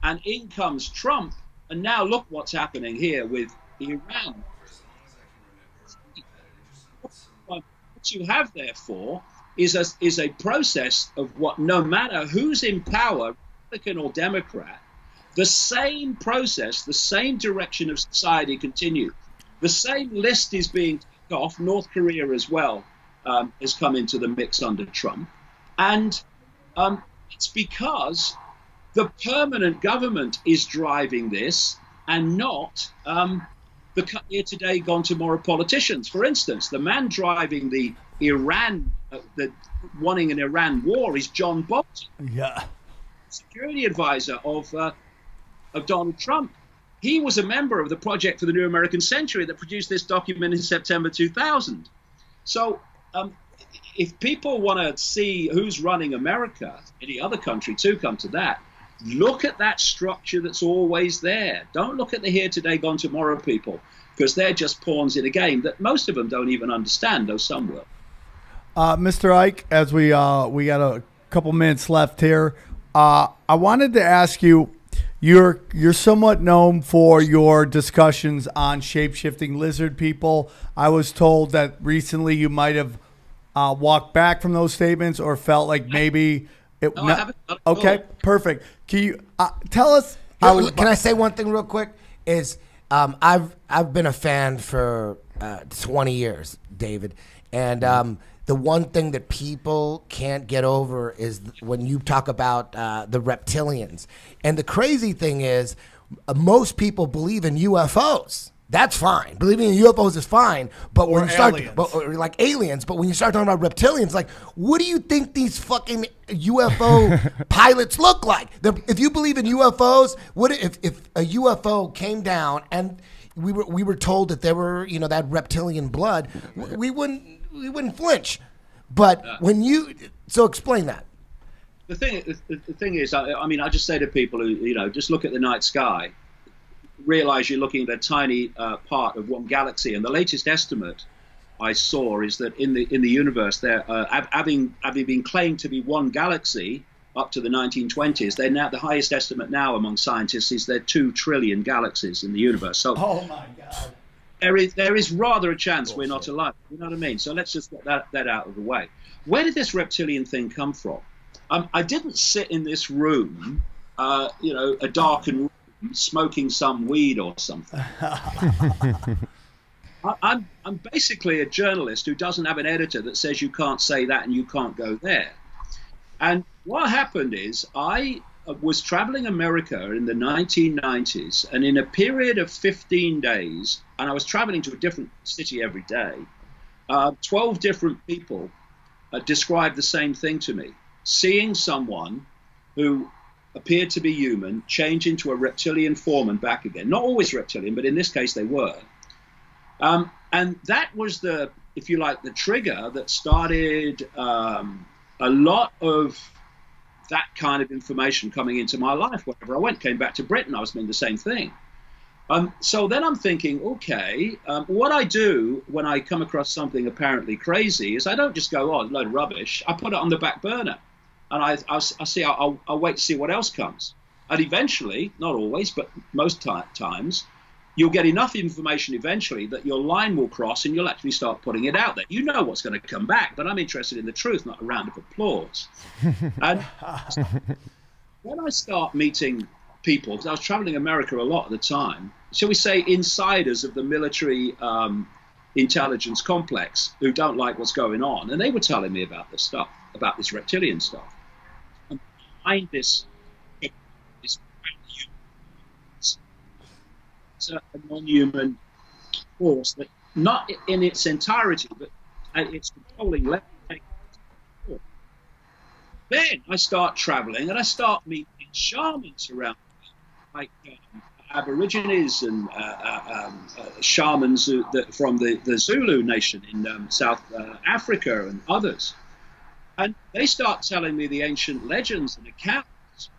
and in comes Trump. And now look what's happening here with Iran. What you have, therefore, is a process of what, no matter who's in power, Republican or Democrat, the same process, the same direction of society continues. The same list is being taken off. North Korea as well has come into the mix under Trump. And it's because the permanent government is driving this and not the cut here today, gone tomorrow politicians. For instance, the man driving the Iran, wanting an Iran war is John Bolton. Yeah. Security advisor of Donald Trump. He was a member of the Project for the New American Century that produced this document in September 2000. So if people want to see who's running America, any other country too, come to that, look at that structure that's always there. Don't look at the here today, gone tomorrow people, because they're just pawns in a game that most of them don't even understand, though some will. Mr. Ike, as we got a couple minutes left here, I wanted to ask you, you're somewhat known for your discussions on shape-shifting lizard people. I was told that recently you might have walked back from those statements or felt like maybe it. No, I haven't. Okay, perfect. Can you tell us? Can I say one thing real quick? Is I've been a fan for 20 years, David, and the one thing that people can't get over is when you talk about the reptilians. And the crazy thing is, most people believe in UFOs. That's fine. Believing in UFOs is fine. But when you start, or like aliens, but when you start talking about reptilians, like, what do you think these fucking UFO pilots look like? If you believe in UFOs, what if a UFO came down and we were told that there were, that reptilian blood, we wouldn't flinch. But so explain that. The thing is, I just say to people who, just look at the night sky, realize you're looking at a tiny part of one galaxy. And the latest estimate I saw is that in the universe, there, having been claimed to be one galaxy up to the 1920s, they're now the highest estimate now among scientists is there 2 trillion galaxies in the universe. So, oh my God. There is rather a chance we're not alive. You know what I mean? So let's just get that out of the way. Where did this reptilian thing come from? I didn't sit in this room, a darkened room, smoking some weed or something. I'm basically a journalist who doesn't have an editor that says you can't say that and you can't go there. And what happened is I was traveling America in the 1990s, and in a period of 15 days, and I was traveling to a different city every day, 12 different people described the same thing to me. Seeing someone who appeared to be human change into a reptilian form and back again. Not always reptilian, but in this case they were. And that was the, if you like, the trigger that started a lot of that kind of information coming into my life. Wherever I went, came back to Britain, I was doing the same thing. So then I'm thinking, okay, what I do when I come across something apparently crazy is I don't just go, oh, a load of rubbish. I put it on the back burner. And I'll wait to see what else comes. And eventually, not always, but most times, you'll get enough information eventually that your line will cross and you'll actually start putting it out there. You know what's going to come back, but I'm interested in the truth, not a round of applause. And when I start meeting people, because I was traveling America a lot at the time, shall we say insiders of the military intelligence complex who don't like what's going on, and they were telling me about this stuff, about this reptilian stuff. And behind this a non-human force that, not in its entirety, but at its controlling level. Then I start traveling and I start meeting shamans around, like Aborigines and shamans from the Zulu nation in South Africa and others. And they start telling me the ancient legends and accounts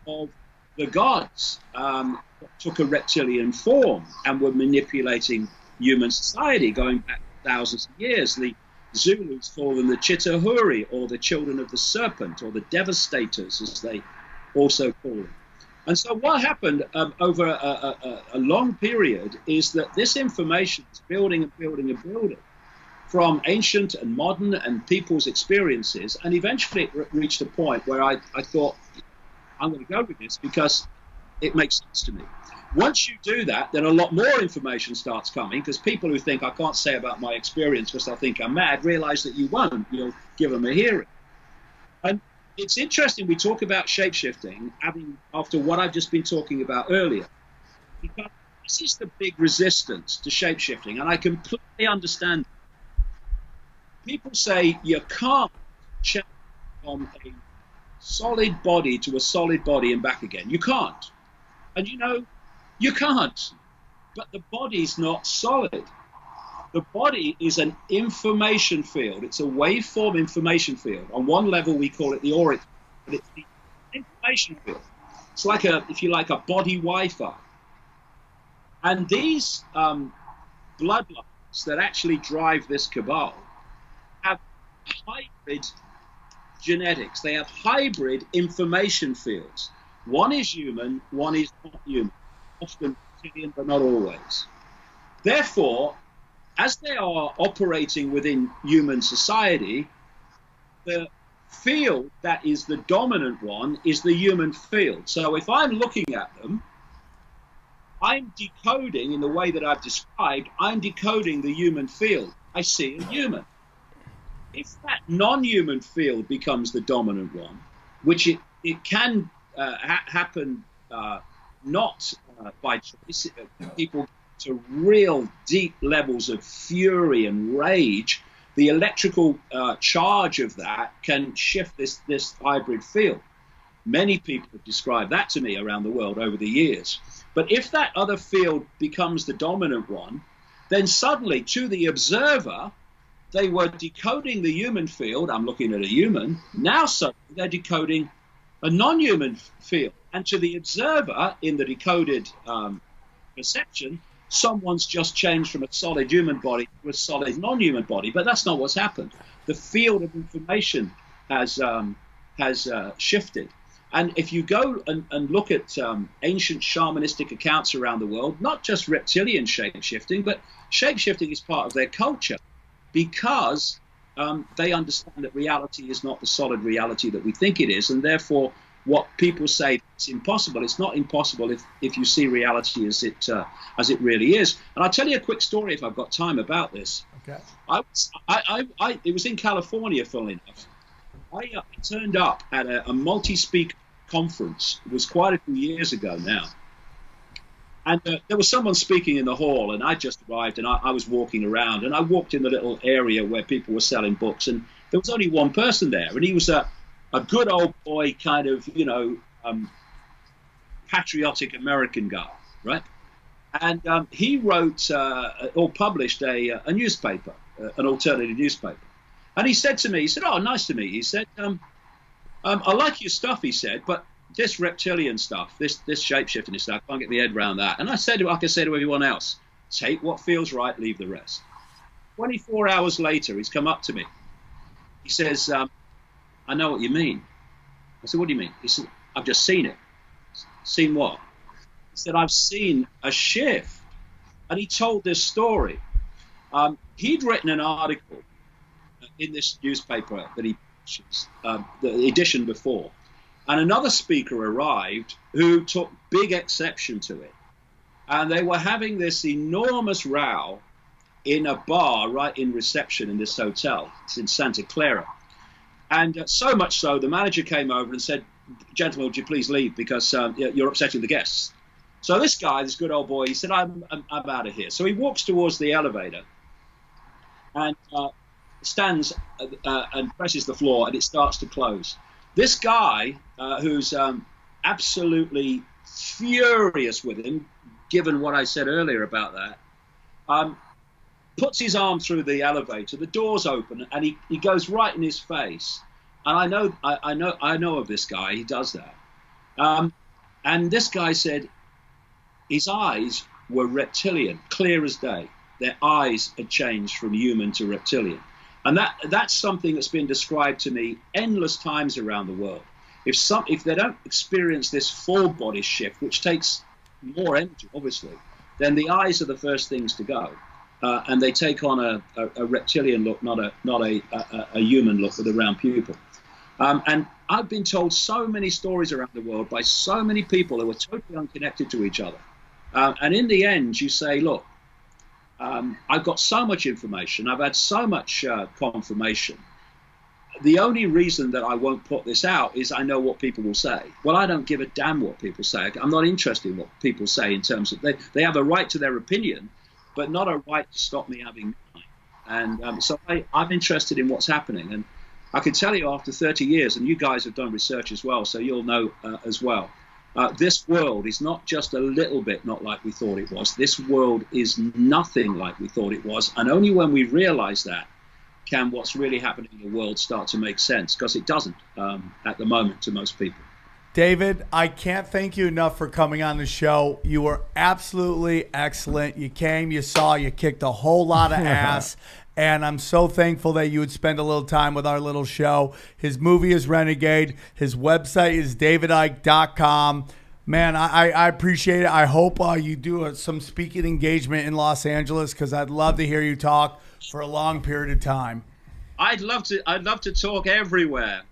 of the gods that took a reptilian form and were manipulating human society going back thousands of years. The Zulus call them the Chitahuri, or the children of the serpent, or the devastators, as they also call them. And so what happened over a long period is that this information is building and building and building from ancient and modern and people's experiences, and eventually it reached a point where I thought, I'm going to go with this because it makes sense to me. Once you do that, then a lot more information starts coming, because people who think I can't say about my experience because they'll think I'm mad realize that you won't. You'll give them a hearing. And it's interesting we talk about shape-shifting after what I've just been talking about earlier, because this is the big resistance to shape-shifting, and I completely understand. People say you can't change from a solid body to a solid body and back again. You can't. And you know, you can't. But the body's not solid. The body is an information field. It's a waveform information field. On one level, we call it the auric, but it's the information field. It's like if you like, a body Wi-Fi. And these bloodlines that actually drive this cabal have hybrid genetics. They have hybrid information fields. One is human, one is not human. Often reptilian, but not always. Therefore, as they are operating within human society, the field that is the dominant one is the human field. So if I'm looking at them, I'm decoding in the way that I've described, I'm decoding the human field. I see a human. If that non-human field becomes the dominant one, which it can happen not by choice, people to real deep levels of fury and rage, the electrical charge of that can shift this hybrid field. Many people have described that to me around the world over the years. But if that other field becomes the dominant one, then suddenly to the observer, they were decoding the human field. I'm looking at a human. Now suddenly they're decoding a non-human field. And to the observer in the decoded perception, someone's just changed from a solid human body to a solid non-human body. But that's not what's happened. The field of information has shifted. And if you go and look at ancient shamanistic accounts around the world, not just reptilian shape-shifting, but shape-shifting is part of their culture, because they understand that reality is not the solid reality that we think it is, and therefore what people say it's impossible, it's not impossible if you see reality as it really is. And I'll tell you a quick story if I've got time about this. Okay. It was in California, funnily enough. I turned up at a multi-speaker conference. It was quite a few years ago now. And there was someone speaking in the hall, and I just arrived, and I was walking around, and I walked in the little area where people were selling books, and there was only one person there, and he was a good old boy, kind of, patriotic American guy, right? And he wrote or published a newspaper, an alternative newspaper. And he said to me, he said, "Oh, nice to meet you." He said, "I like your stuff," he said, "but this reptilian stuff, this shape-shifting stuff, I can't get my head around that." And I said, like I say to everyone else, take what feels right, leave the rest. 24 hours later, he's come up to me. He says, "I know what you mean." I said, "What do you mean?" He said, "I've just seen it." "Seen what?" He said, "I've seen a shift." And he told this story. He'd written an article in this newspaper that he publishes, the edition before. And another speaker arrived who took big exception to it. And they were having this enormous row in a bar right in reception in this hotel. It's in Santa Clara. And so much so, the manager came over and said, "Gentlemen, would you please leave, because you're upsetting the guests." So this guy, this good old boy, he said, I'm out of here. So he walks towards the elevator and stands and presses the floor, and it starts to close. This guy, who's absolutely furious with him, given what I said earlier about that, puts his arm through the elevator. The doors open, and he goes right in his face. And I know of this guy. He does that. And this guy said his eyes were reptilian, clear as day. Their eyes had changed from human to reptilian. And that's something that's been described to me endless times around the world. If they don't experience this full body shift, which takes more energy, obviously, then the eyes are the first things to go. And they take on a reptilian look, not a human look with a round pupil. And I've been told so many stories around the world by so many people that were totally unconnected to each other. And in the end, you say, look, I've got so much information. I've had so much confirmation. The only reason that I won't put this out is I know what people will say. Well, I don't give a damn what people say. I'm not interested in what people say in terms of they have a right to their opinion, but not a right to stop me having mine. And so I'm interested in what's happening. And I can tell you after 30 years, and you guys have done research as well, so you'll know as well, this world is not just a little bit not like we thought it was. This world is nothing like we thought it was. And only when we realize that can what's really happening in the world start to make sense, because it doesn't at the moment to most people. David, I can't thank you enough for coming on the show. You were absolutely excellent. You came, you saw, you kicked a whole lot of ass. And I'm so thankful that you would spend a little time with our little show. His movie is Renegade. His website is davidike.com. Man, I appreciate it. I hope you do some speaking engagement in Los Angeles, because I'd love to hear you talk for a long period of time. I'd love to talk everywhere.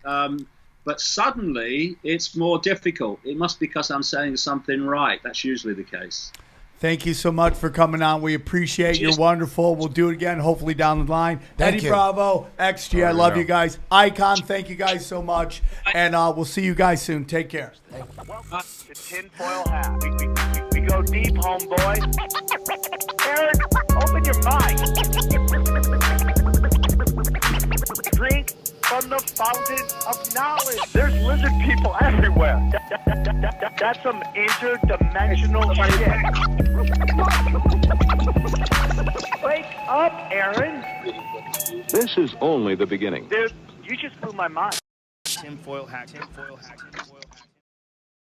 But suddenly it's more difficult. It must be because I'm saying something right. That's usually the case. Thank you so much for coming on. We appreciate you. You're wonderful. We'll do it again, hopefully down the line. Eddie Bravo, XG, I love you guys. Icon, thank you guys so much. And we'll see you guys soon. Take care. Welcome to Tinfoil Hat. We go deep, homeboy. Aaron, open your mind. Drink from the fountain of knowledge. There's lizard people everywhere. That's some interdimensional shit. Wake up, Aaron. This is only the beginning. Dude, you just blew my mind. Tinfoil hat, tinfoil hat, tinfoil hat.